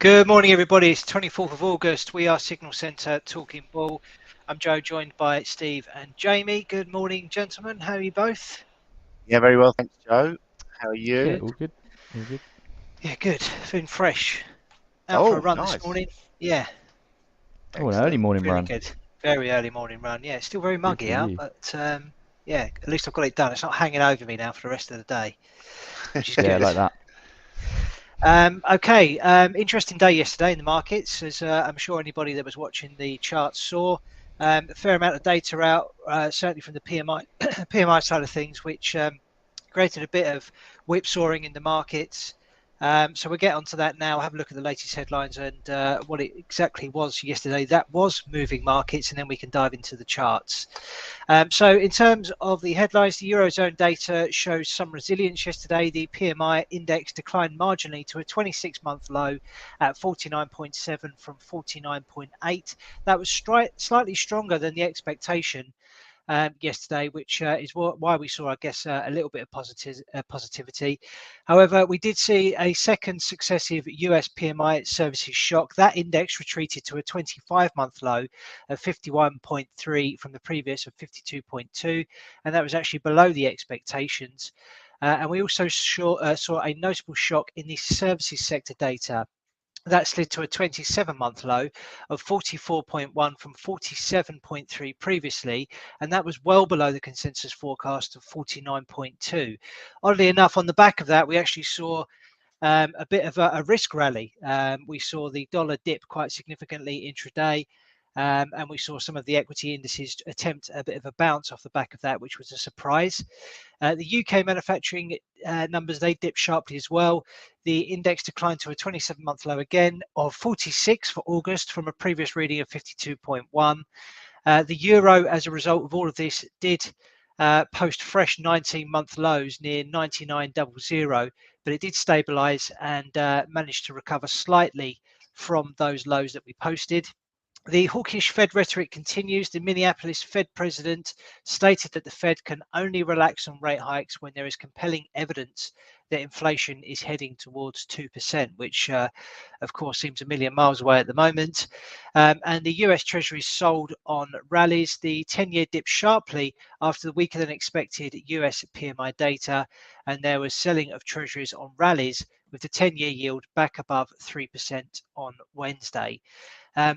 Good morning, everybody. It's 24th of August. We are Signal Centre Talking Bull. I'm Joe, joined by Steve and Jamie. Good morning, gentlemen. How are you both? Yeah, very well, thanks, Joe. How are you? Yeah, all good. All good. Yeah, good. Feeling fresh. Out for a run this Nice. morning. Yeah, Oh, an early morning feeling run. good. Very early morning run. Yeah, it's still very Good for muggy out, you. but yeah, at least I've got it done. It's not hanging over me now for the rest of the day, which is Yeah, good. like that. Okay, interesting day yesterday in the markets, as I'm sure anybody that was watching the charts saw. A fair amount of data out, certainly from the PMI PMI side of things, which created a bit of whipsawing in the markets. So we'll get onto that now, have a look at the latest headlines and what it exactly was yesterday that was moving markets, and then we can dive into the charts. So in terms of the headlines, the Eurozone data shows some resilience yesterday. The PMI index declined marginally to a 26-month low at 49.7 from 49.8. That was slightly stronger than the expectation yesterday, which is why we saw, I guess, a little bit of positivity. However, we did see a second successive US PMI services shock. That index retreated to a 25-month low of 51.3 from the previous of 52.2, and that was actually below the expectations. And we also saw a notable shock in the services sector data. That slid to a 27-month low of 44.1 from 47.3 previously, and that was well below the consensus forecast of 49.2. Oddly enough, on the back of that, we actually saw a bit of a risk rally. We saw the dollar dip quite significantly intraday. And we saw some of the equity indices attempt a bit of a bounce off the back of that, which was a surprise. The UK manufacturing numbers, they dipped sharply as well. The index declined to a 27-month low again of 46 for August from a previous reading of 52.1. The euro, as a result of all of this, did post fresh 19-month lows near 99.00, but it did stabilize and managed to recover slightly from those lows that we posted. The hawkish Fed rhetoric continues. The Minneapolis Fed president stated that the Fed can only relax on rate hikes when there is compelling evidence that inflation is heading towards 2%, which of course seems a million miles away at the moment. And the US Treasury sold on rallies. The 10-year dipped sharply after the weaker than expected US PMI data, and there was selling of Treasuries on rallies, with the 10-year yield back above 3% on Wednesday.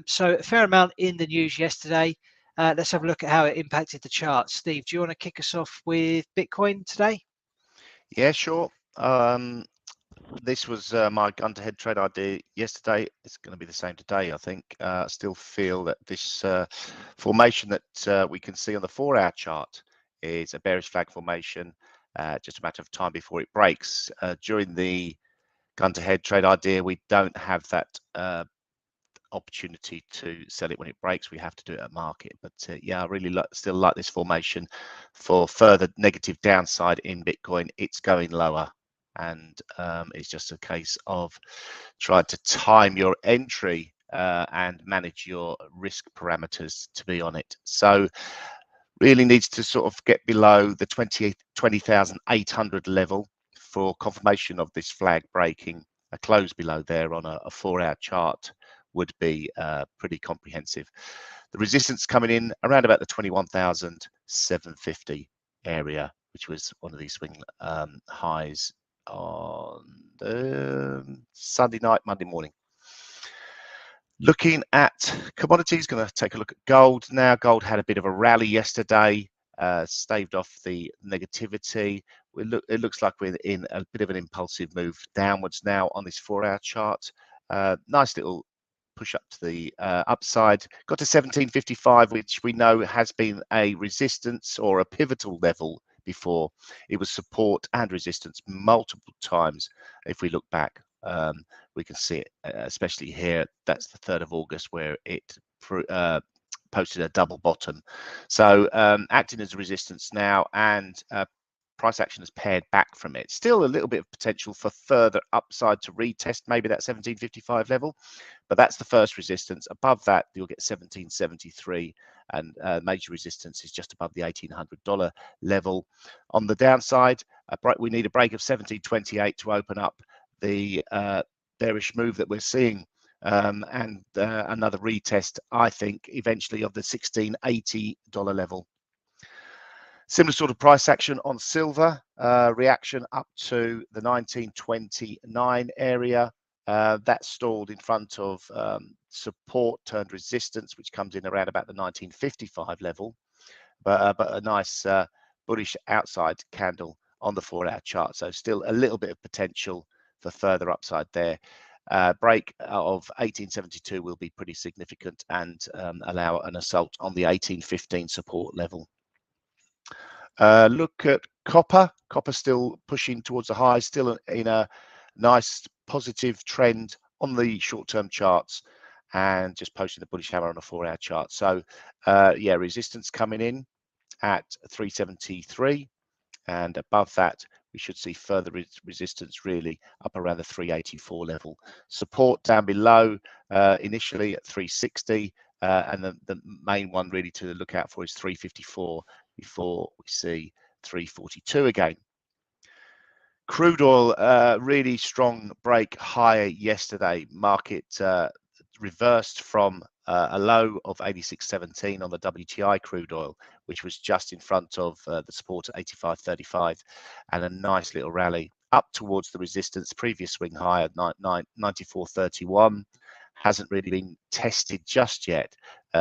So a fair amount in the news yesterday. Let's have a look at how it impacted the charts. Steve, do you want to kick us off with Bitcoin today? Yeah, sure. This was my gun to head trade idea yesterday. It's going to be the same today, I think. I still feel that this formation that we can see on the 4-hour chart is a bearish flag formation. Just a matter of time before it breaks. During the gun to head trade idea, we don't have that opportunity to sell it when it breaks. We have to do it at market. But yeah, I really still like this formation for further negative downside in Bitcoin. It's going lower, and it's just a case of trying to time your entry and manage your risk parameters to be on it. So really needs to sort of get below the 20,800 level for confirmation of this flag breaking. A close below there on a 4-hour chart would be pretty comprehensive. The resistance coming in around about the 21,750 area, which was one of these swing highs on the Sunday night, Monday morning. Looking at commodities, going to take a look at gold now. Gold had a bit of a rally yesterday, staved off the negativity. It looks like we're in a bit of an impulsive move downwards now on this 4-hour chart. Nice little push up to the upside. Got to 1755, which we know has been a resistance or a pivotal level before. It was support and resistance multiple times. If we look back, we can see it, especially here. That's the 3rd of August where it posted a double bottom. So acting as a resistance now, and price action has pared back from it. Still a little bit of potential for further upside to retest maybe that 1755 level, but that's the first resistance. Above that, you'll get 1773, and major resistance is just above the $1,800 level. On the downside, we need a break of 1728 to open up the bearish move that we're seeing and another retest, I think, eventually of the $16.80 level. Similar sort of price action on silver, reaction up to the 1929 area. That stalled in front of support turned resistance, which comes in around about the 1955 level, but a nice bullish outside candle on the 4-hour chart. So still a little bit of potential for further upside there. Break of 1872 will be pretty significant and allow an assault on the 1815 support level. Look at copper. Copper still pushing towards the high, still in a nice positive trend on the short-term charts, and just posting the bullish hammer on a 4-hour chart. So yeah, resistance coming in at 373, and above that we should see further resistance really up around the 384 level. Support down below initially at 360, and the main one really to look out for is 354 before we see 342 again. Crude oil, really strong break higher yesterday. Market reversed from a low of 86.17 on the WTI crude oil, which was just in front of the support at 85.35, and a nice little rally up towards the resistance. Previous swing high at 94.31 hasn't really been tested just yet,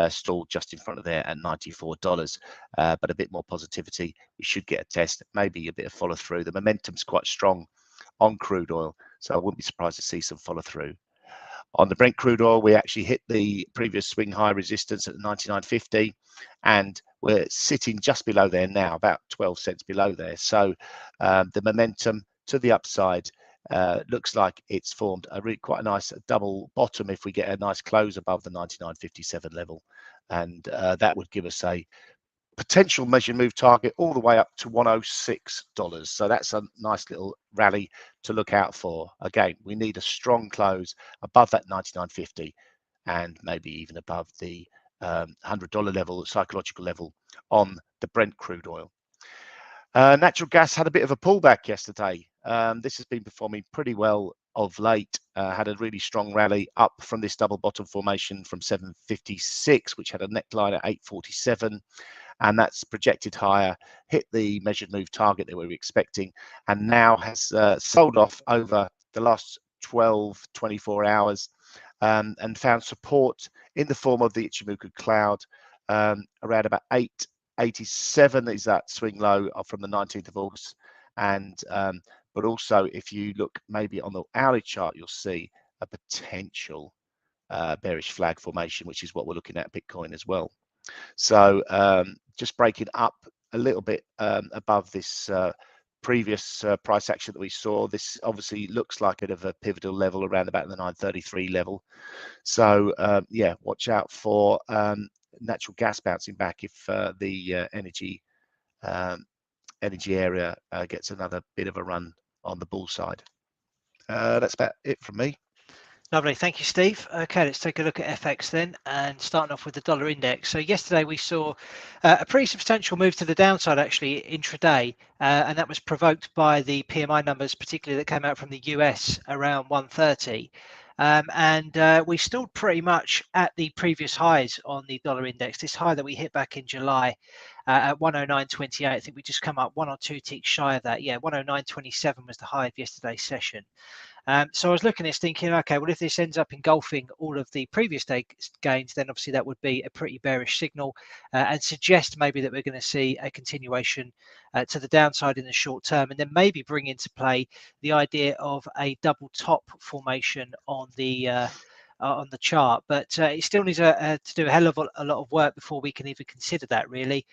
stalled just in front of there at $94, but a bit more positivity. We should get a test, maybe a bit of follow through. The momentum's quite strong on crude oil, so I wouldn't be surprised to see some follow through. On the Brent crude oil, we actually hit the previous swing high resistance at 99.50, and we're sitting just below there now, about 12 cents below there. So the momentum to the upside looks like it's formed a really quite a nice double bottom if we get a nice close above the 99.57 level, and that would give us a potential measured move target all the way up to $106. So that's a nice little rally to look out for. Again, we need a strong close above that 99.50 and maybe even above the $100 level, psychological level on the Brent crude oil. Natural gas had a bit of a pullback yesterday. This has been performing pretty well of late. Had a really strong rally up from this double bottom formation from 756, which had a neckline at 847, and that's projected higher, hit the measured move target that we were expecting, and now has sold off over the last 12-24 hours, and found support in the form of the Ichimoku cloud around about 887 is that swing low from the 19th of August. And but also if you look maybe on the hourly chart, you'll see a potential bearish flag formation, which is what we're looking at Bitcoin as well. So just breaking up a little bit above this previous price action that we saw. This obviously looks like a bit of a pivotal level around about the 933 level. So yeah, watch out for natural gas bouncing back if the energy area gets another bit of a run on the bull side. That's about it from me. Lovely, thank you, Steve. Okay, let's take a look at FX then, and starting off with the dollar index. So yesterday we saw a pretty substantial move to the downside actually intraday, and that was provoked by the PMI numbers, particularly that came out from the US around 1:30. And we still pretty much at the previous highs on the dollar index. This high that we hit back in July at 109.28. I think we just come up 1 or 2 ticks shy of that. Yeah, 109.27 was the high of yesterday's session. So I was looking at this thinking, okay, well, if this ends up engulfing all of the previous day gains, then obviously that would be a pretty bearish signal and suggest maybe that we're going to see a continuation to the downside in the short term, and then maybe bring into play the idea of a double top formation on the chart. But it still needs to do a hell of a lot of work before we can even consider that, really.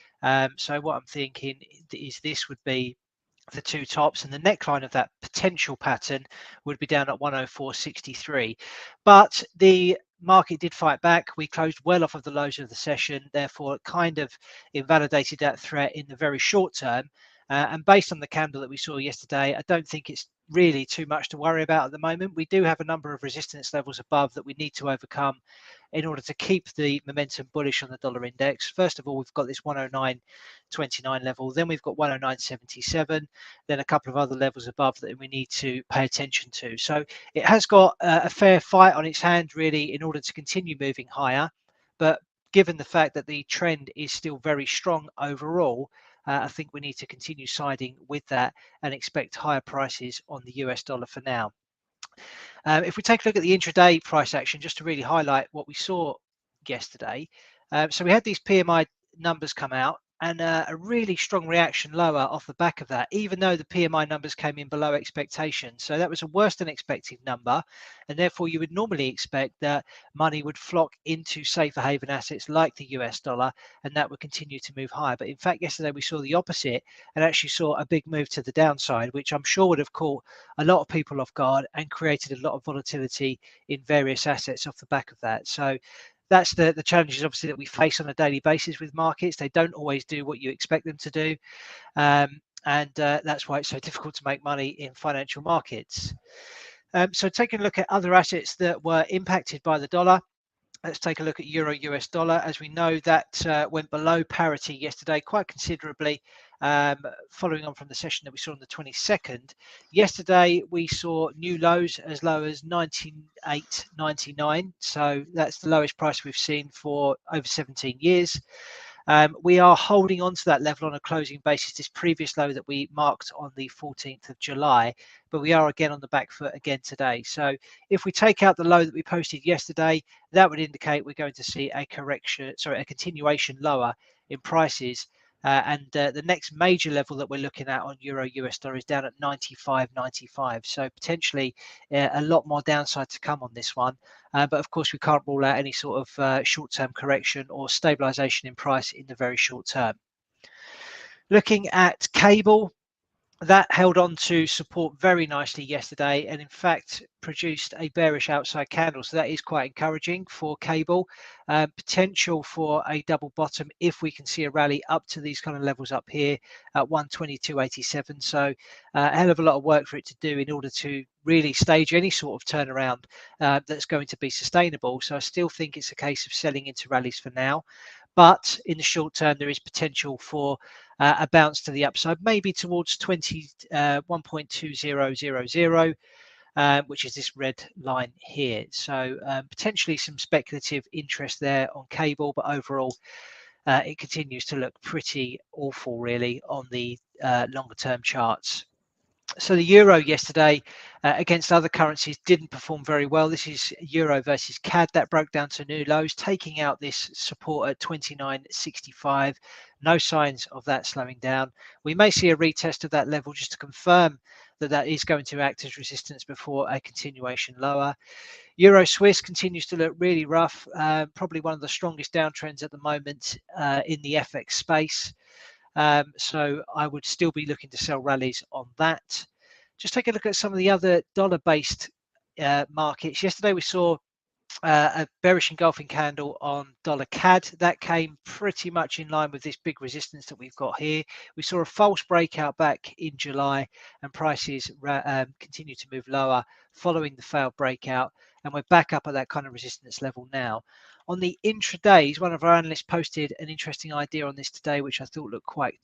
So what I'm thinking is this would be the two tops, and the neckline of that potential pattern would be down at 104.63. But the market did fight back. We closed well off of the lows of the session, therefore it kind of invalidated that threat in the very short term. And based on the candle that we saw yesterday, I don't think it's really too much to worry about at the moment. We do have a number of resistance levels above that we need to overcome in order to keep the momentum bullish on the dollar index. First of all, we've got this 109.29 level, then we've got 109.77, then a couple of other levels above that we need to pay attention to. So it has got a fair fight on its hand really in order to continue moving higher, but given the fact that the trend is still very strong overall, I think we need to continue siding with that and expect higher prices on the US dollar for now. If we take a look at the intraday price action, just to really highlight what we saw yesterday. So we had these PMI numbers come out and a really strong reaction lower off the back of that, even though the PMI numbers came in below expectations. So that was a worse than expected number. And therefore you would normally expect that money would flock into safer haven assets like the US dollar, and that would continue to move higher. But in fact, yesterday we saw the opposite and actually saw a big move to the downside, which I'm sure would have caught a lot of people off guard and created a lot of volatility in various assets off the back of that. So that's the challenges obviously that we face on a daily basis with markets. They don't always do what you expect them to do. And that's why it's so difficult to make money in financial markets. So taking a look at other assets that were impacted by the dollar. Let's take a look at euro US dollar. As we know, that went below parity yesterday quite considerably, following on from the session that we saw on the 22nd. Yesterday, we saw new lows as low as 98.99. So that's the lowest price we've seen for over 17 years. We are holding on to that level on a closing basis, this previous low that we marked on the 14th of July, but we are again on the back foot again today. So if we take out the low that we posted yesterday, that would indicate we're going to see a continuation lower in prices. And the next major level that we're looking at on euro US dollar is down at 95.95. So potentially a lot more downside to come on this one. But of course, we can't rule out any sort of short-term correction or stabilization in price in the very short term. Looking at cable, that held on to support very nicely yesterday and in fact produced a bearish outside candle. So that is quite encouraging for cable. Potential for a double bottom if we can see a rally up to these kind of levels up here at 122.87. So a hell of a lot of work for it to do in order to really stage any sort of turnaround that's going to be sustainable. So I still think it's a case of selling into rallies for now. But in the short term, there is potential for a bounce to the upside, maybe towards 1.2000, which is this red line here. So potentially some speculative interest there on cable, but overall, it continues to look pretty awful, really, on the longer term charts. So the euro yesterday against other currencies didn't perform very well. This is euro versus CAD that broke down to new lows, taking out this support at 29.65. No signs of that slowing down. We may see a retest of that level just to confirm that that is going to act as resistance before a continuation lower. Euro Swiss continues to look really rough, probably one of the strongest downtrends at the moment in the FX space. So I would still be looking to sell rallies on that. Just take a look at some of the other dollar-based markets. Yesterday we saw a bearish engulfing candle on dollar CAD. That came pretty much in line with this big resistance that we've got here. We saw a false breakout back in July and prices continue to move lower following the failed breakout, and we're back up at that kind of resistance level now. On the intradays, one of our analysts posted an interesting idea on this today, which I thought looked quite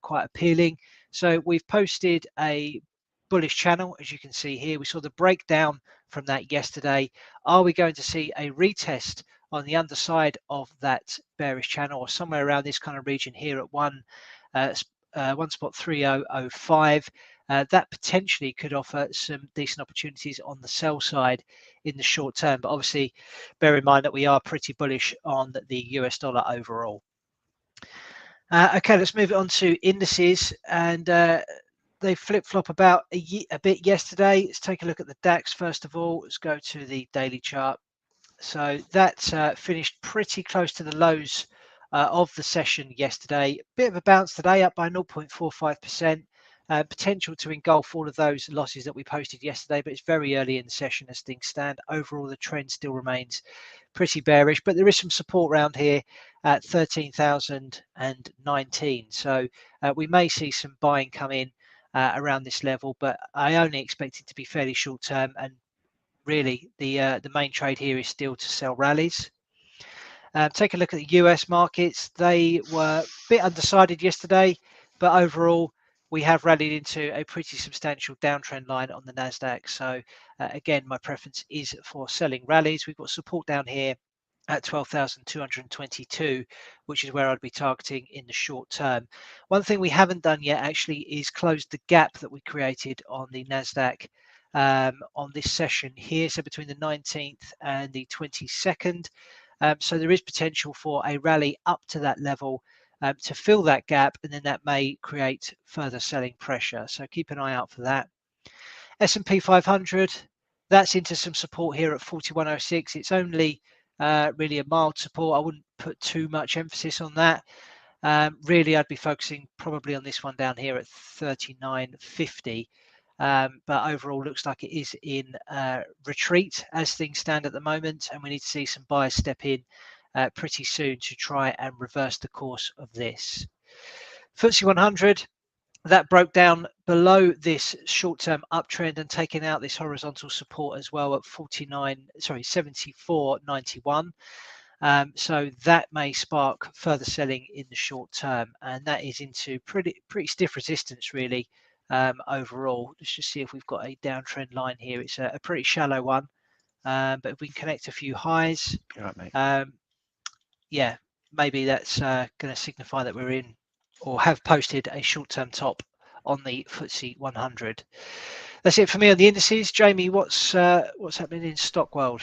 appealing. So we've posted a bullish channel, as you can see here. We saw the breakdown from that yesterday. Are we going to see a retest on the underside of that bearish channel, or somewhere around this kind of region here at 1.3005? That potentially could offer some decent opportunities on the sell side in the short term, but obviously bear in mind that we are pretty bullish on the US dollar overall. Okay, let's move it on to indices, and they flip-flop about a bit yesterday. Let's take a look at the DAX first of all. Let's go to the daily chart. So that finished pretty close to the lows of the session yesterday. Bit of a bounce today, up by 0.45%. potential to engulf all of those losses that we posted yesterday, but it's very early in the session as things stand. Overall, the trend still remains pretty bearish, but there is some support around here at 13,019. So we may see some buying come in around this level, but I only expect it to be fairly short term. And really, the main trade here is still to sell rallies. Take a look at the US markets. They were a bit undecided yesterday, but overall, we have rallied into a pretty substantial downtrend line on the Nasdaq. So again, my preference is for selling rallies. We've got support down here at 12,222, which is where I'd be targeting in the short term. One thing we haven't done yet actually is close the gap that we created on the Nasdaq on this session here. So between the 19th and the 22nd. So there is potential for a rally up to that level to fill that gap, and then that may create further selling pressure. So keep an eye out for that. S&P 500, that's into some support here at 4106. It's only really a mild support. I wouldn't put too much emphasis on that. Really, I'd be focusing probably on this one down here at 3950. But overall looks like it is in retreat as things stand at the moment, and we need to see some buyers step in pretty soon to try and reverse the course of this. FTSE 100, that broke down below this short-term uptrend and taking out this horizontal support as well at 74.91. So that may spark further selling in the short term, and that is into pretty stiff resistance really. Overall, let's just see if we've got a downtrend line here. It's a pretty shallow one, but if we can connect a few highs, yeah, maybe that's going to signify that we're in or have posted a short-term top on the FTSE 100. That's it for me on the indices. Jamie, what's happening in stock world?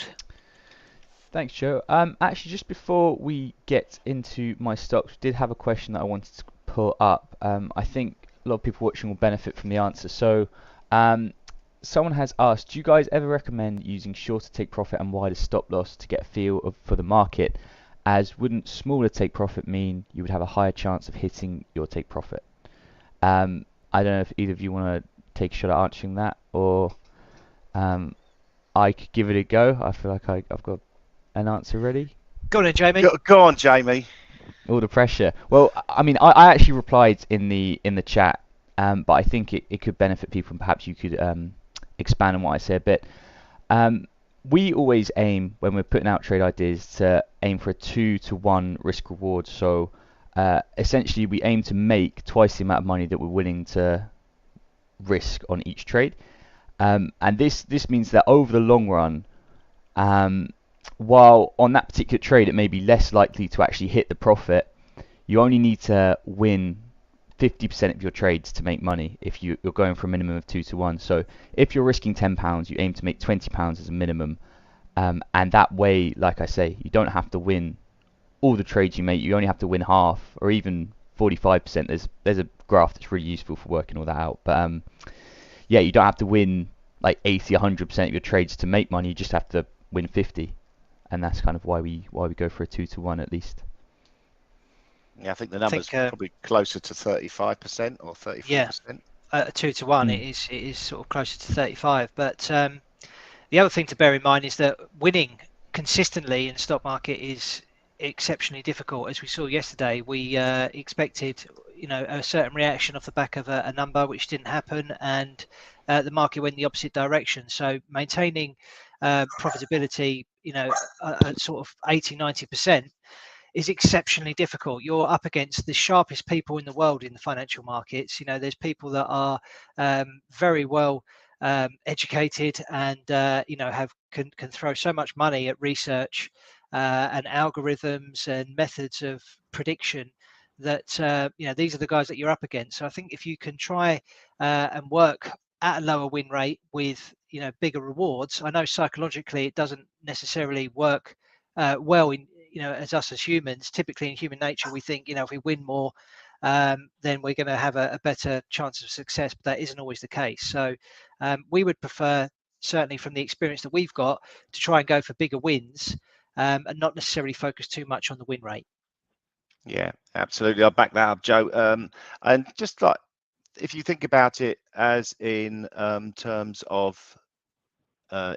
Thanks, Joe. Actually, just before we get into my stocks, we did have a question that I wanted to pull up. I think a lot of people watching will benefit from the answer. So someone has asked, do you guys ever recommend using shorter take profit and wider stop loss to get a feel for the market, as wouldn't smaller take profit mean you would have a higher chance of hitting your take profit? I don't know if either of you want to take a shot at answering that, or I could give it a go. I feel like I've got an answer ready. Go on, Jamie. Go on, Jamie. All the pressure. Well, I mean, I actually replied in the chat, but I think it could benefit people, and perhaps you could expand on what I said a bit. We always aim, when we're putting out trade ideas, to aim for a 2-to-1 risk reward. So essentially, we aim to make twice the amount of money that we're willing to risk on each trade. And this means that over the long run, while on that particular trade it may be less likely to actually hit the profit, you only need to win 50% of your trades to make money if you're going for a minimum of 2-to-1. So if you're risking £10, you aim to make £20 as a minimum, and that way, like I say, you don't have to win all the trades you make. You only have to win half, or even 45%. There's a graph that's really useful for working all that out. But yeah, you don't have to win like 80-100% of your trades to make money. You just have to win 50, and that's kind of why we go for a 2-to-1 at least. Yeah, I think the number's probably closer to 35% or 34%. Yeah, 2-to-1, it is sort of closer to 35. But the other thing to bear in mind is that winning consistently in the stock market is exceptionally difficult. As we saw yesterday, we expected a certain reaction off the back of a number, which didn't happen, and the market went the opposite direction. So maintaining profitability, at sort of 80-90%. is exceptionally difficult. You're up against the sharpest people in the world in the financial markets. There's people that are very well educated and can throw so much money at research and algorithms and methods of prediction that these are the guys that you're up against. So I think if you can try and work at a lower win rate with bigger rewards, I know psychologically it doesn't necessarily work well in as us as humans. Typically in human nature we think if we win more then we're going to have a better chance of success, but that isn't always the case. So we would prefer, certainly from the experience that we've got, to try and go for bigger wins and not necessarily focus too much on the win rate. Yeah, absolutely. I'll back that up, Joe. And just like if you think about it as in terms of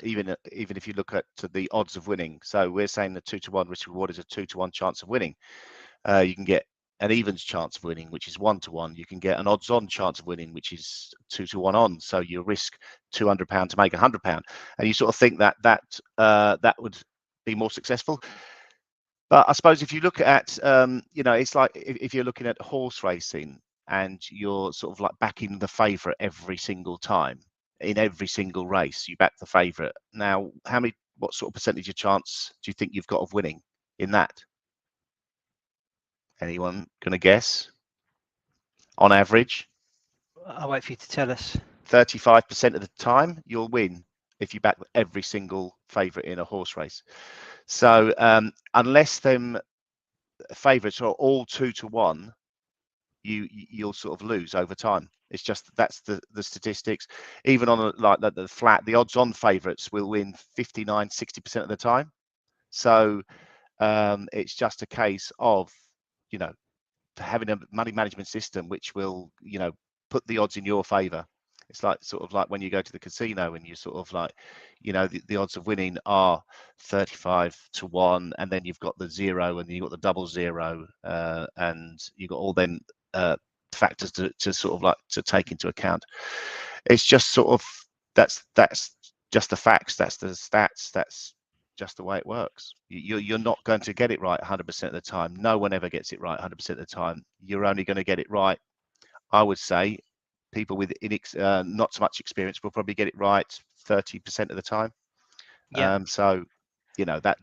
even if you look at the odds of winning, so we're saying the 2-to-1 risk reward is a 2-to-1 chance of winning. You can get an evens chance of winning, which is 1-to-1. You can get an odds-on chance of winning, which is 2-to-1 on. So you risk £200 to make £100, and you sort of think that that would be more successful. But I suppose if you look at, it's like if you're looking at horse racing and you're sort of like backing the favourite every single time in every single race, you back the favourite. Now, what sort of percentage of chance do you think you've got of winning in that? Anyone going to guess? On average, I'll wait for you to tell us. 35% of the time you'll win if you back every single favourite in a horse race. So unless them favourites are all 2-to-1, you'll sort of lose over time. It's just that's the statistics. Even on like the flat, the odds-on favourites will win 59-60% of the time. So it's just a case of having a money management system which will put the odds in your favour. It's like sort of like when you go to the casino and you sort of like the odds of winning are 35-to-1, and then you've got the 0 and you've got the double 0, and you've got all then factors to sort of like to take into account. It's just sort of that's just the facts, that's the stats, that's just the way it works. You're not going to get it right 100% of the time. No one ever gets it right 100% of the time. You're only going to get it right, I would say, people with not so much experience will probably get it right 30% of the time. Yeah. So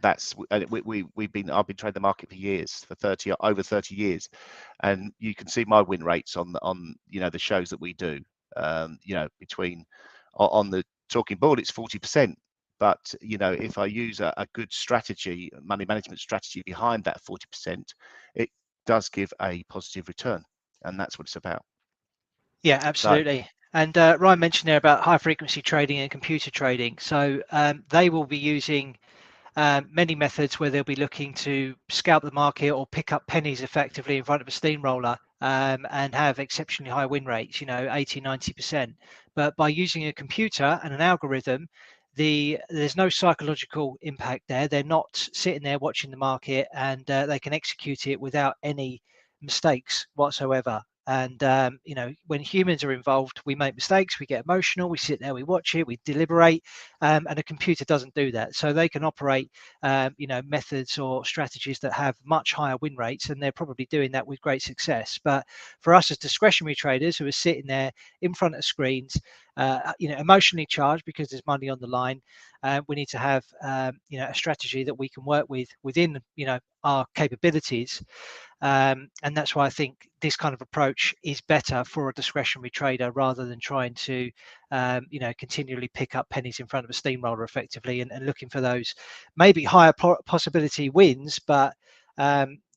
that's I've been trading the market for years, for over 30 years, and you can see my win rates on the shows that we do. Between on the talking board, it's 40%. But if I use a good strategy, money management strategy behind that 40%, it does give a positive return, and that's what it's about. Yeah, absolutely. So, and Ryan mentioned there about high frequency trading and computer trading. So they will be using many methods where they'll be looking to scalp the market or pick up pennies effectively in front of a steamroller, and have exceptionally high win rates, 80-90%. But by using a computer and an algorithm, there's no psychological impact there. They're not sitting there watching the market, and they can execute it without any mistakes whatsoever. And when humans are involved, we make mistakes, we get emotional, we sit there, we watch it, we deliberate, and a computer doesn't do that. So they can operate methods or strategies that have much higher win rates, and they're probably doing that with great success. But for us as discretionary traders who are sitting there in front of screens, emotionally charged because there's money on the line, we need to have a strategy that we can work with within our capabilities. And that's why I think this kind of approach is better for a discretionary trader, rather than trying to continually pick up pennies in front of a steamroller effectively, and looking for those maybe higher possibility wins, but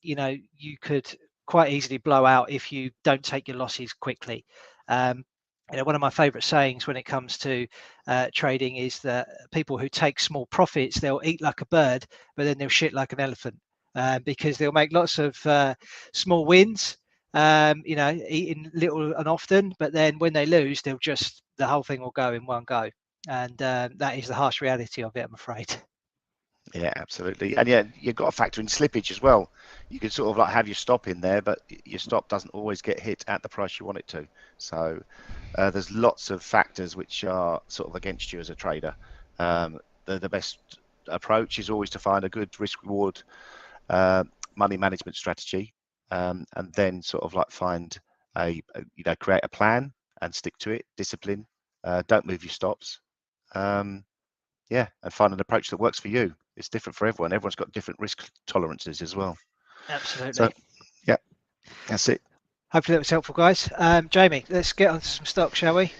you could quite easily blow out if you don't take your losses quickly. One of my favorite sayings when it comes to trading is that people who take small profits, they'll eat like a bird, but then they'll shit like an elephant. Because they'll make lots of small wins, eating little and often, but then when they lose, the whole thing will go in one go. And that is the harsh reality of it, I'm afraid. Yeah, absolutely. And yeah, you've got to factor in slippage as well. You can sort of like have your stop in there, but your stop doesn't always get hit at the price you want it to. So there's lots of factors which are sort of against you as a trader. The best approach is always to find a good risk reward money management strategy, and then sort of like find create a plan and stick to it, discipline, don't move your stops, and find an approach that works for you. It's different for everyone. Everyone's got different risk tolerances as well. Absolutely. So yeah, that's it. Hopefully that was helpful, guys. Jamie, let's get on to some stocks, shall we?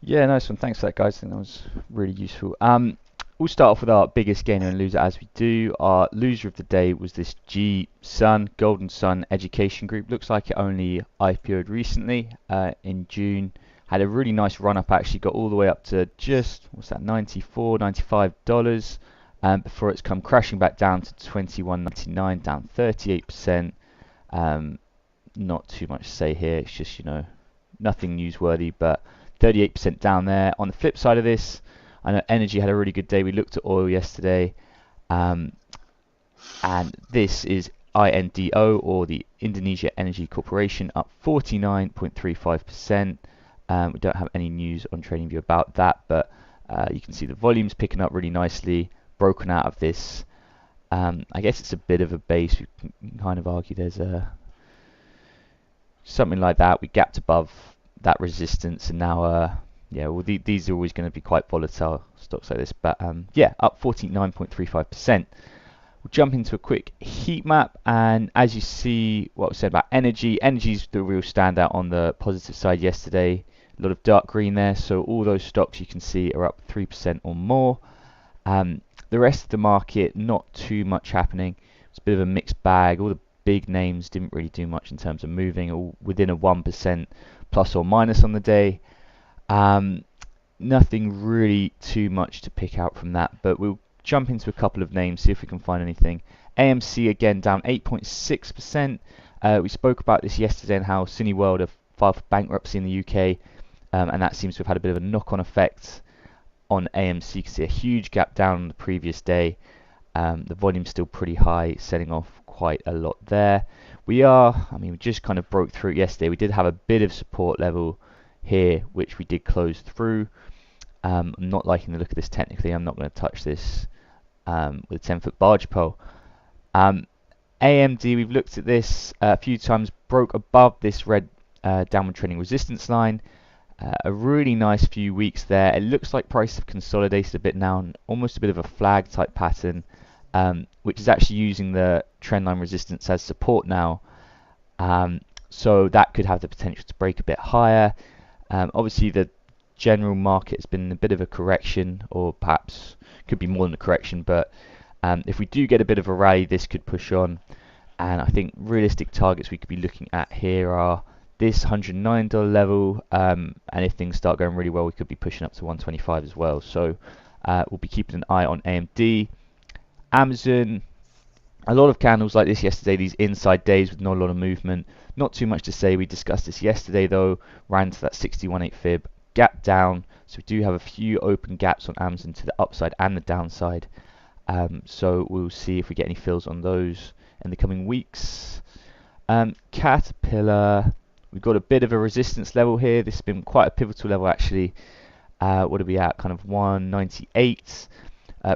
Yeah, nice one. Thanks for that, guys. I think that was really useful. We'll start off with our biggest gainer and loser as we do. Our loser of the day was this Golden Sun Education Group. Looks like it only IPO'd recently in June. Had a really nice run up, actually got all the way up to just, $94, $95, before it's come crashing back down to $21.99, down 38%. Not too much to say here. It's just, nothing newsworthy, but 38% down there. On the flip side of this, I know energy had a really good day. We looked at oil yesterday, and this is INDO, or the Indonesia Energy Corporation, up 49.35%. We don't have any news on TradingView about that, but you can see the volumes picking up really nicely, broken out of this. I guess it's a bit of a base. We can kind of argue there's something like that. We gapped above that resistance, and now yeah, well, these are always going to be quite volatile, stocks like this, but yeah, up 49.35%. We'll jump into a quick heat map, and as you see what was said about energy, energy's the real standout on the positive side yesterday. A lot of dark green there, so all those stocks you can see are up 3% or more. The rest of the market, not too much happening. It's a bit of a mixed bag. All the big names didn't really do much in terms of moving, all within a 1% plus or minus on the day. Nothing really too much to pick out from that, but we'll jump into a couple of names, see if we can find anything. AMC again down 8.6%. We spoke about this yesterday and how Cineworld have filed for bankruptcy in the UK, and that seems to have had a bit of a knock-on effect on AMC. You can see a huge gap down on the previous day. The volume's still pretty high, selling off quite a lot there. We just kind of broke through it yesterday. We did have a bit of support level here, which we did close through. I'm not liking the look of this technically. I'm not going to touch this with a 10-foot barge pole. AMD, we've looked at this a few times, broke above this red downward trending resistance line. A really nice few weeks there. It looks like prices have consolidated a bit now, almost a bit of a flag type pattern, which is actually using the trendline resistance as support now. So that could have the potential to break a bit higher. Obviously the general market has been in a bit of a correction, or perhaps could be more than a correction, but if we do get a bit of a rally, this could push on. And I think realistic targets we could be looking at here are this $109 level, and if things start going really well, we could be pushing up to 125 as well. So we'll be keeping an eye on AMD. Amazon, a lot of candles like this yesterday, these inside days with not a lot of movement. Not too much to say. We discussed this yesterday though, ran to that 61.8 fib, gap down. So we do have a few open gaps on Amazon to the upside and the downside. So we'll see if we get any fills on those in the coming weeks. Caterpillar, we've got a bit of a resistance level here. This has been quite a pivotal level actually. What are we at? Kind of 198.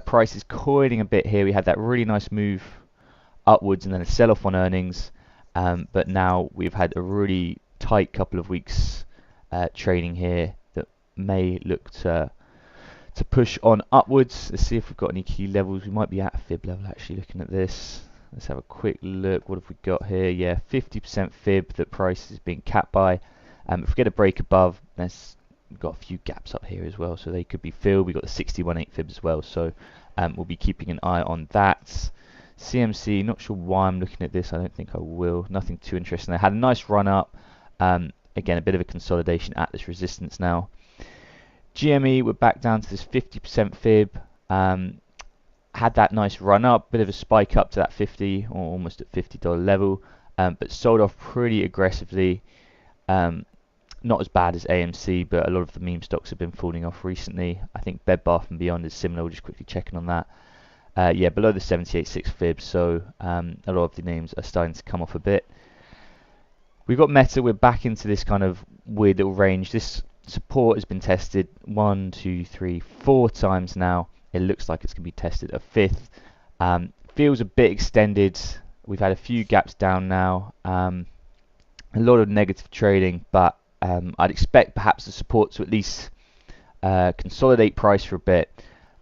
Price is coiling a bit here. We had that really nice move upwards and then a sell-off on earnings. But now we've had a really tight couple of weeks trading here that may look to push on upwards. Let's see if we've got any key levels. We might be at a fib level actually looking at this. Let's have a quick look. What have we got here? Yeah, 50% fib that price is being capped by. If we get a break above, we've got a few gaps up here as well, so they could be filled. We've got the 61.8 fib as well, so we'll be keeping an eye on that. CMC, not sure why I'm looking at this. I don't think I will. Nothing too interesting. They had a nice run up. Again, a bit of a consolidation at this resistance now. GME, we're back down to this 50% fib. Had that nice run up, bit of a spike up to that 50 or almost at $50 level, but sold off pretty aggressively. Not as bad as AMC, but a lot of the meme stocks have been falling off recently. I think Bed Bath & Beyond is similar. We're just quickly checking on that. Yeah, below the 78.6 fib, so a lot of the names are starting to come off a bit. We've got Meta. We're back into this kind of weird little range. This support has been tested 1, 2, 3, 4 times now. It looks like it's going to be tested a fifth. Feels a bit extended. We've had a few gaps down now. A lot of negative trading, but I'd expect perhaps the support to at least consolidate price for a bit.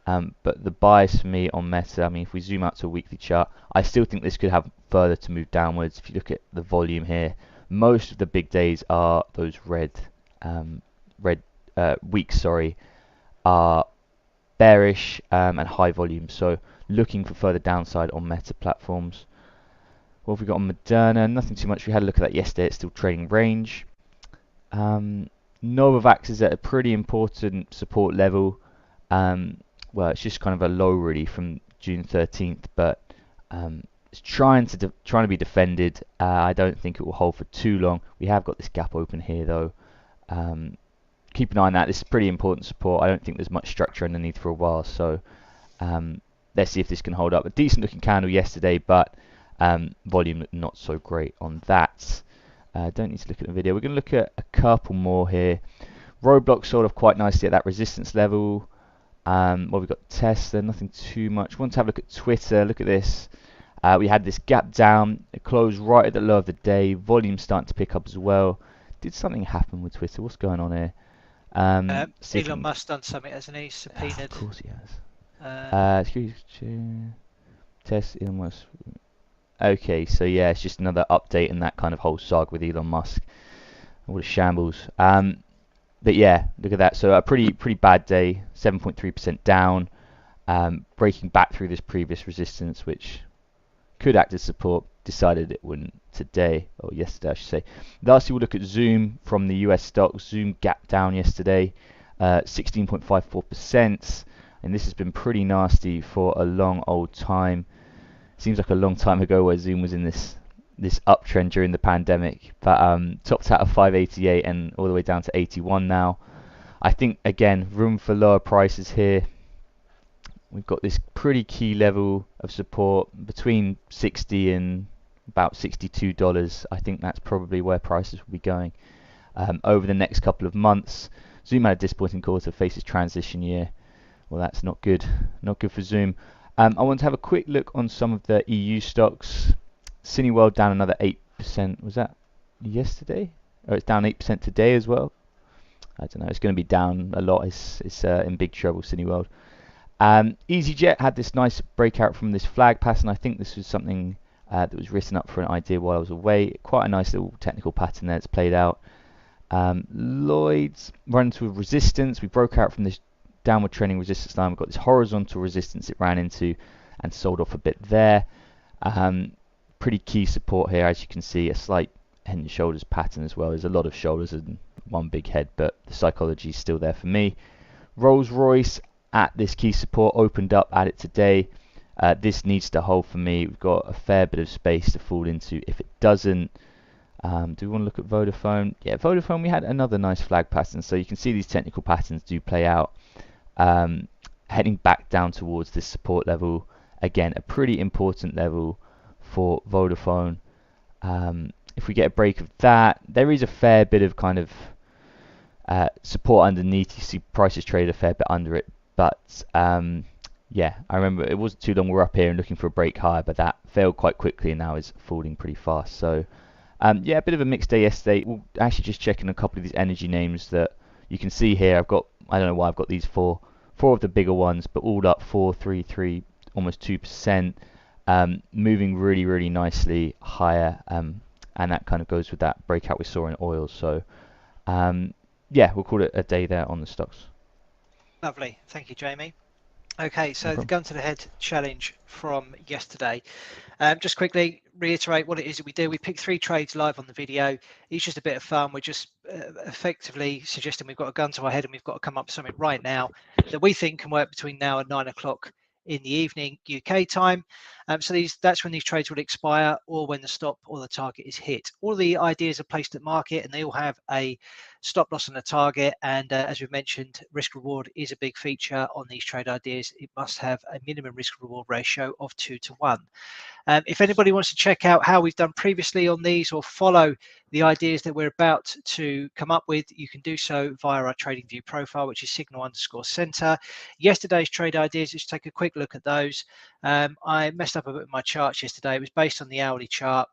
But the bias for me on Meta, I mean, if we zoom out to a weekly chart, I still think this could have further to move downwards. If you look at the volume here, most of the big days are those red weeks, are bearish and high volume. So looking for further downside on Meta platforms. What have we got on Moderna? Nothing too much. We had a look at that yesterday. It's still trading range. Novavax is at a pretty important support level. Well, it's just kind of a low really from June 13th, but it's trying to be defended. I don't think it will hold for too long. We have got this gap open here though. Keep an eye on that. This is pretty important support. I don't think there's much structure underneath for a while, so let's see if this can hold up. A decent looking candle yesterday, but volume not so great on that. Don't need to look at the video. We're going to look at a couple more here. Roblox sold off quite nicely at that resistance level. Well, we've got Tesla, nothing too much. Want to have a look at Twitter. Look at this. We had this gap down. It closed right at the low of the day. Volume starting to pick up as well. Did something happen with Twitter? What's going on here? Elon Musk done something, hasn't he? Subpoenaed. Of course he has. Test Elon Musk. Okay, so yeah, it's just another update in that kind of whole saga with Elon Musk. What a shambles. But yeah, look at that. So a pretty bad day. 7.3% down. Breaking back through this previous resistance, which could act as support. Decided it wouldn't today, or yesterday I should say. Lastly, we'll look at Zoom from the US stocks. Zoom gap down yesterday, 16.54%, and this has been pretty nasty for a long old time. Seems like a long time ago where Zoom was in this uptrend during the pandemic, but topped out of 588 and all the way down to 81 now. I think again room for lower prices here. We've got this pretty key level of support between 60 and about $62. I think that's probably where prices will be going over the next couple of months. Zoom had a disappointing quarter, faces transition year. Well, that's not good. Not good for Zoom. I want to have a quick look on some of the EU stocks. Cineworld down another 8%. Was that yesterday? Or it's down 8% today as well. I don't know. It's going to be down a lot. It's in big trouble, Cineworld. EasyJet had this nice breakout from this flag pattern. I think this was something that was written up for an idea while I was away. Quite a nice little technical pattern there. It's played out. Lloyd's run into a resistance. We broke out from this downward trending resistance line. We've got this horizontal resistance it ran into and sold off a bit there. Pretty key support here, as you can see. A slight head and shoulders pattern as well. There's a lot of shoulders and one big head, but the psychology is still there for me. Rolls-Royce at this key support, opened up at it today. This needs to hold for me. We've got a fair bit of space to fall into if it doesn't. Do we want to look at Vodafone? Yeah, Vodafone, we had another nice flag pattern. So you can see these technical patterns do play out. Heading back down towards this support level. Again, a pretty important level for Vodafone. If we get a break of that, there is a fair bit of kind of support underneath. You see prices trade a fair bit under it. But yeah, I remember it wasn't too long we were up here and looking for a break higher, but that failed quite quickly and now is falling pretty fast. So yeah, a bit of a mixed day yesterday. We'll actually just checking a couple of these energy names that you can see here. I've got, I don't know why I've got these four of the bigger ones, but all up 4, 3, 3, almost 2%, moving really nicely higher, and that kind of goes with that breakout we saw in oil. So yeah, we'll call it a day there on the stocks. Lovely, thank you, Jamie. Okay, so the gun to the head challenge from yesterday. Just quickly reiterate what it is that we do. We pick 3 trades live on the video. It's just a bit of fun. We're just effectively suggesting we've got a gun to our head and we've got to come up with something right now that we think can work between now and 9 o'clock in the evening UK time. So that's when these trades will expire, or when the stop or the target is hit. All the ideas are placed at market and they all have a stop loss and a target, and as we've mentioned, risk reward is a big feature on these trade ideas. It must have a minimum risk reward ratio of 2 to 1. If anybody wants to check out how we've done previously on these or follow the ideas that we're about to come up with, you can do so via our TradingView profile, which is signal_center. Yesterday's trade ideas, let's take a quick look at those. I messed up a bit with my charts yesterday. It was based on the hourly chart.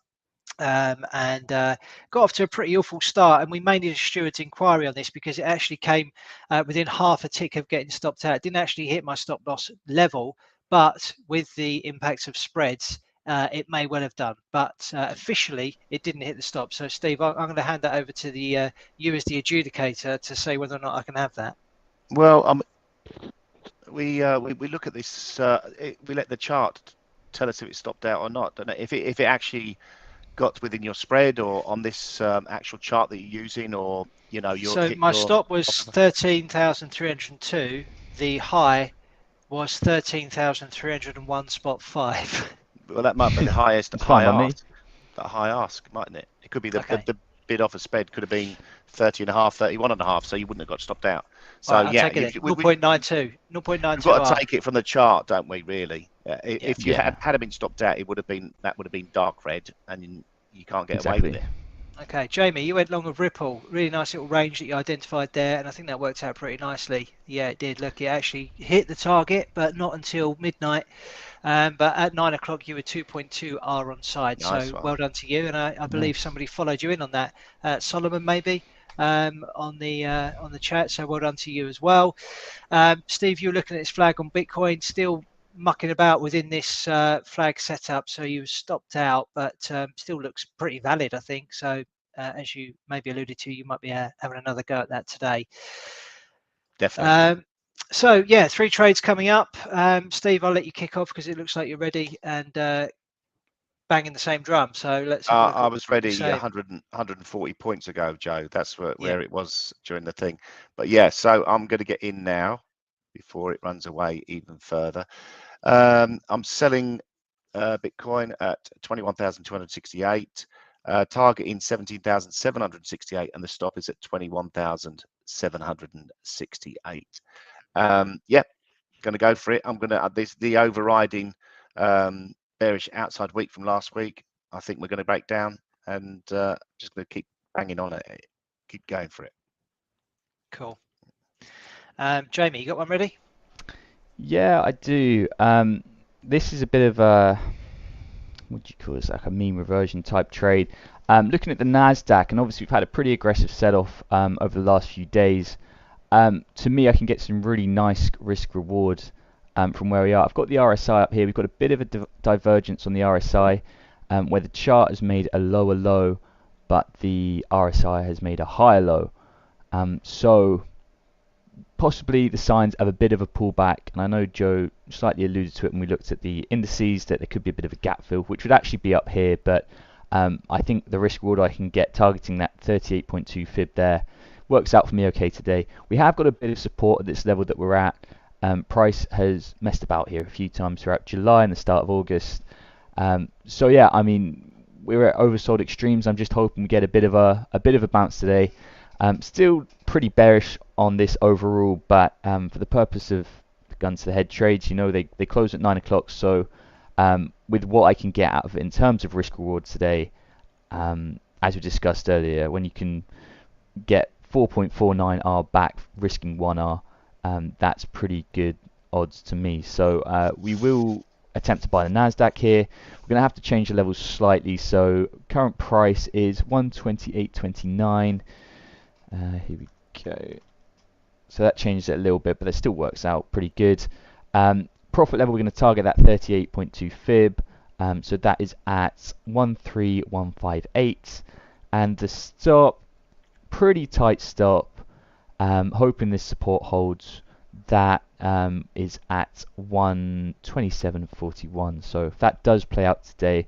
And got off to a pretty awful start, and we made a steward's inquiry on this because it actually came within half a tick of getting stopped out. It didn't actually hit my stop loss level, but with the impacts of spreads, it may well have done, but officially it didn't hit the stop. So Steve, I'm going to hand that over to the you as the adjudicator to say whether or not I can have that. Well, we look at this, we let the chart tell us if it stopped out or not, don't know. If it actually got within your spread or on this actual chart that you're using, or you know, so my stop was 13,302. The high was 13,301.5. Well, that might be the highest high ask, mightn't it? It could be the bid offer spread could have been 30.5, 31.5, so you wouldn't have got stopped out. So Right, I'll yeah, take it then. we've 0.92. got 0.92 to R. take it from the chart, don't we? Really, if you Yeah. had been stopped out, it would have been dark red, and you can't get away Exactly. with it. Okay, Jamie, you went long with Ripple. Really nice little range that you identified there, and I think that worked out pretty nicely. Yeah, it did. Look, it actually hit the target, but not until midnight. But at 9 o'clock, you were 2.2 R on side. Nice So one. well done to you. And I believe Nice. somebody followed you in on that. Solomon, maybe, on the chat. So well done to you as well. Steve, you were looking at this flag on Bitcoin, still mucking about within this flag setup, so you were stopped out, but still looks pretty valid, I think. So as you maybe alluded to, you might be having another go at that today. Definitely. So yeah, 3 trades coming up. Steve, I'll let you kick off because it looks like you're ready and banging the same drum. So let's have a look I at was what you're ready saying. 140 points ago, Joe. That's where Yeah. it was during the thing. But yeah, so I'm going to get in now before it runs away even further. I'm selling Bitcoin at 21,268, targeting 17,768, and the stop is at 21,768. Yeah, going to go for it. I'm going to the overriding bearish outside week from last week. I think we're going to break down, and just going to keep banging on it, keep going for it. Cool. Jamie, you got one ready? Yeah, I do. This is a bit of a, what do you call this, like a mean reversion type trade. Looking at the Nasdaq, and obviously we've had a pretty aggressive sell-off over the last few days. To me, I can get some really nice risk reward from where we are. I've got the RSI up here. We've got a bit of a divergence on the RSI, where the chart has made a lower low, but the RSI has made a higher low. So possibly the signs of a bit of a pullback, and I know Joe slightly alluded to it when we looked at the indices, that there could be a bit of a gap fill, which would actually be up here, but I think the risk reward I can get targeting that 38.2 fib there works out for me okay today. We have got a bit of support at this level that we're at. Price has messed about here a few times throughout July and the start of August. So yeah, I mean, we're at oversold extremes. I'm just hoping we get a bit of a bounce today. Still pretty bearish on this overall, but for the purpose of the guns to the head trades, you know, they close at 9 o'clock. So with what I can get out of it in terms of risk rewards today, as we discussed earlier, when you can get 4.49 R back risking 1 R, that's pretty good odds to me. So we will attempt to buy the Nasdaq here. We're going to have to change the levels slightly. So current price is 128.29. Here we go. So that changes it a little bit, but it still works out pretty good. Profit level, we're going to target that 38.2 fib. So that is at 13158. And the stop, pretty tight stop. Hoping this support holds. That is at 127.41. So if that does play out today,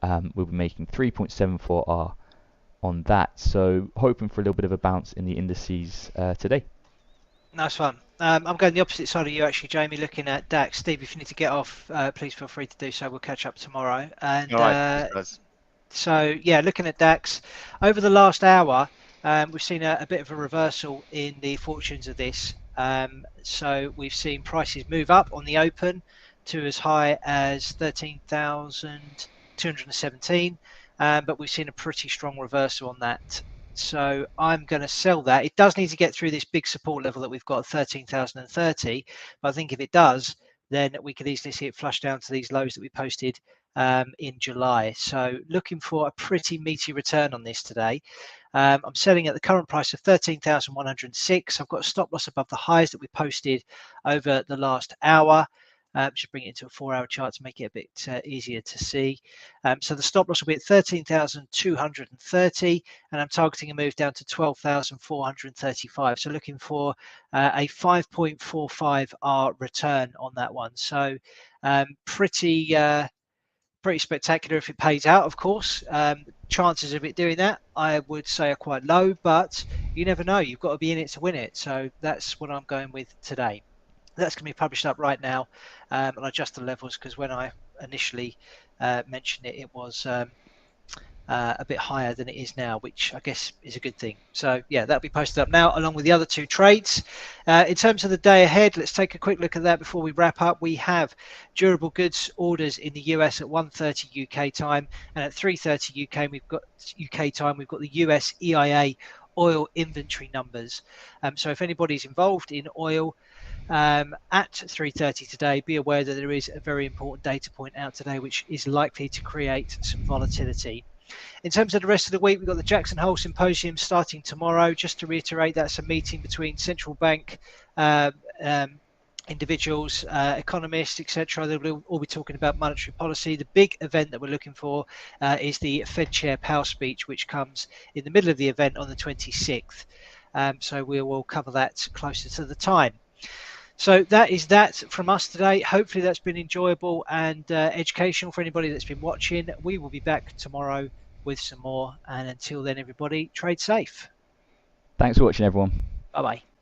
we'll be making 3.74 R on that. So hoping for a little bit of a bounce in the indices today. Nice one. I'm going the opposite side of you actually, Jamie, looking at DAX. Steve, if you need to get off, please feel free to do so. We'll catch up tomorrow. And All right. so yeah, looking at DAX over the last hour, we've seen a bit of a reversal in the fortunes of this. So we've seen prices move up on the open to as high as 13,217, but we've seen a pretty strong reversal on that. So I'm going to sell that. It does need to get through this big support level that we've got, 13,030. But I think if it does, then we could easily see it flush down to these lows that we posted in July. So looking for a pretty meaty return on this today. I'm selling at the current price of 13,106. I've got a stop loss above the highs that we posted over the last hour. Just bring it into a 4-hour chart to make it a bit easier to see. So the stop loss will be at 13,230, and I'm targeting a move down to 12,435. So looking for a 5.45 R return on that one. So pretty spectacular if it pays out, of course. Chances of it doing that, I would say, are quite low, but you never know. You've got to be in it to win it. So that's what I'm going with today. That's going to be published up right now, and I adjust the levels because when I initially mentioned it, it was a bit higher than it is now, which I guess is a good thing. So yeah, that'll be posted up now along with the other two trades. In terms of the day ahead, let's take a quick look at that before we wrap up. We have durable goods orders in the US at 1:30 UK time, and at 3:30 UK time we've got the US EIA oil inventory numbers. So if anybody's involved in oil, at 3:30 today, be aware that there is a very important data point out today which is likely to create some volatility. In terms of the rest of the week, we've got the Jackson Hole Symposium starting tomorrow. Just to reiterate, that's a meeting between central bank individuals, economists, etc. They'll all be talking about monetary policy. The big event that we're looking for is the Fed Chair Powell speech, which comes in the middle of the event on the 26th. So we will cover that closer to the time. So that is that from us today. Hopefully that's been enjoyable and educational for anybody that's been watching. We will be back tomorrow with some more. And until then, everybody, trade safe. Thanks for watching, everyone. Bye-bye.